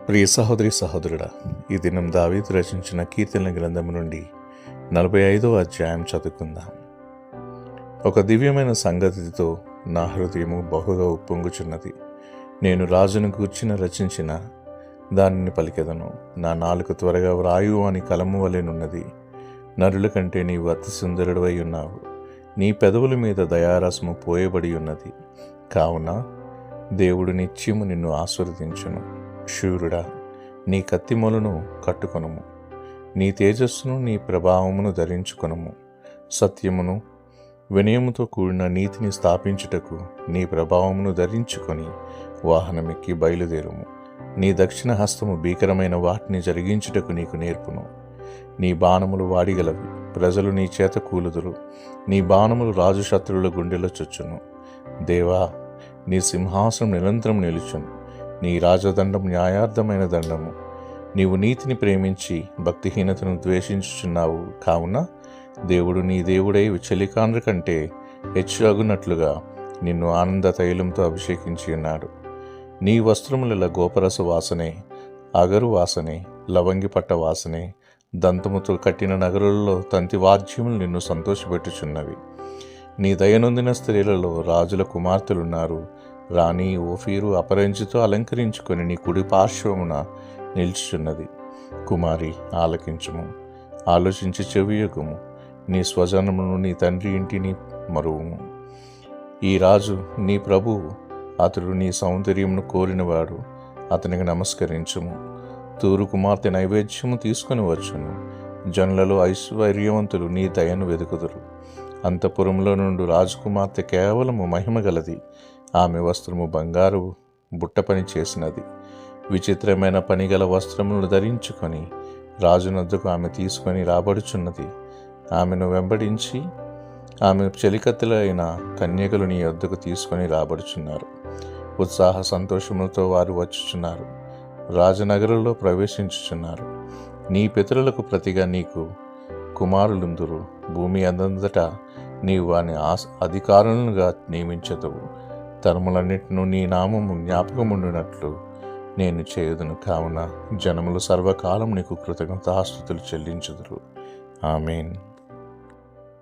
ప్రియ సహోదరి సహోదరుడా, ఈ దినం దావీదు రచించిన కీర్తనల గ్రంథము నుండి 45వ అధ్యాయం చదువుకుందాం. ఒక దివ్యమైన సంగతితో నా హృదయము బహుగా ఉప్పొంగుచున్నది. నేను రాజును గూర్చిన రచించిన దానిని పలికెదను. నా నాలుక త్వరగా వ్రాయు అని కలము వలెనున్నది. నరుల కంటే నీవు అతి సుందరుడవై ఉన్నావు. నీ పెదవుల మీద దయారసము పోయబడి ఉన్నది. కావున దేవుడు నిత్యము నిన్ను ఆశీర్వదించును. శూరుడా, నీ కత్తిమొలను కట్టుకొనుము, నీ తేజస్సును నీ ప్రభావమును ధరించుకొనుము. సత్యమును వినయముతో కూడిన నీతిని స్థాపించుటకు నీ ప్రభావమును ధరించుకొని వాహనమెక్కి బయలుదేరుము. నీ దక్షిణ హస్తము భీకరమైన వాటిని జరిగించుటకు నీకు నేర్పును. నీ బాణములు వాడిగలవి, ప్రజలు నీ చేత కూలుదురు. నీ బాణములు రాజు శత్రువుల గుండెలో చొచ్చును. దేవా, నీ సింహాసనం నిరంతరం నిలుచును. నీ రాజదండం న్యాయార్థమైన దండము. నీవు నీతిని ప్రేమించి భక్తిహీనతను ద్వేషించుచున్నావు. కావున దేవుడు నీ దేవుడై చలికాండ్ర కంటే హెచ్చగునట్లుగా నిన్ను ఆనంద తైలంతో అభిషేకించి ఉన్నాడు. నీ వస్త్రముల గోపరస వాసనే, అగరు వాసనే, లవంగిపట్ట వాసనే, దంతముతో కట్టిన నగరులలో తంతి వాద్యములు నిన్ను సంతోషపెట్టుచున్నవి. నీ దయనొందిన స్త్రీలలో రాజుల కుమార్తెలున్నారు. రాణి ఓఫీరు అపరంజితో అలంకరించుకొని నీ కుడి పార్శ్వమున నిల్చుచున్నది. కుమారి, ఆలకించుము, ఆలోచించి చెవియొగ్గుము. నీ స్వజనమును నీ తండ్రి ఇంటిని మరువుము. ఈ రాజు నీ ప్రభువు, అతడు నీ సౌందర్యమును కోరినవాడు. అతనికి నమస్కరించుము. తూరు కుమార్తె నైవేద్యము తీసుకొని వచ్చును. జనులలో ఐశ్వర్యవంతులు నీ దయను వెదుకుదురు. అంతఃపురంలో నుండి రాజకుమార్తె కేవలము మహిమ గలది. ఆమె వస్త్రము బంగారు బుట్టపని చేసినది. విచిత్రమైన పనిగల వస్త్రములను ధరించుకొని రాజునొద్దకు ఆమె తీసుకొని రాబడుచున్నది. ఆమెను వెంబడించి ఆమె చెలికత్తెలైన కన్యకలు నీ వద్దకు తీసుకొని రాబడుచున్నారు. ఉత్సాహ సంతోషములతో వారు వచ్చుచున్నారు. రాజనగరంలో ప్రవేశించుచున్నారు. నీ పితరులకు ప్రతిగా నీకు కుమారులుందురు. భూమి అందంతటా నీవు వాని అధికారులుగా నియమించదువు. తరములన్నిటినూ నీ నామము జ్ఞాపకముండునట్లు నేను చేయుదును. కావున జనములు సర్వకాలం నీకు కృతజ్ఞతాస్తుతులు చెల్లించుదురు. ఆమేన్.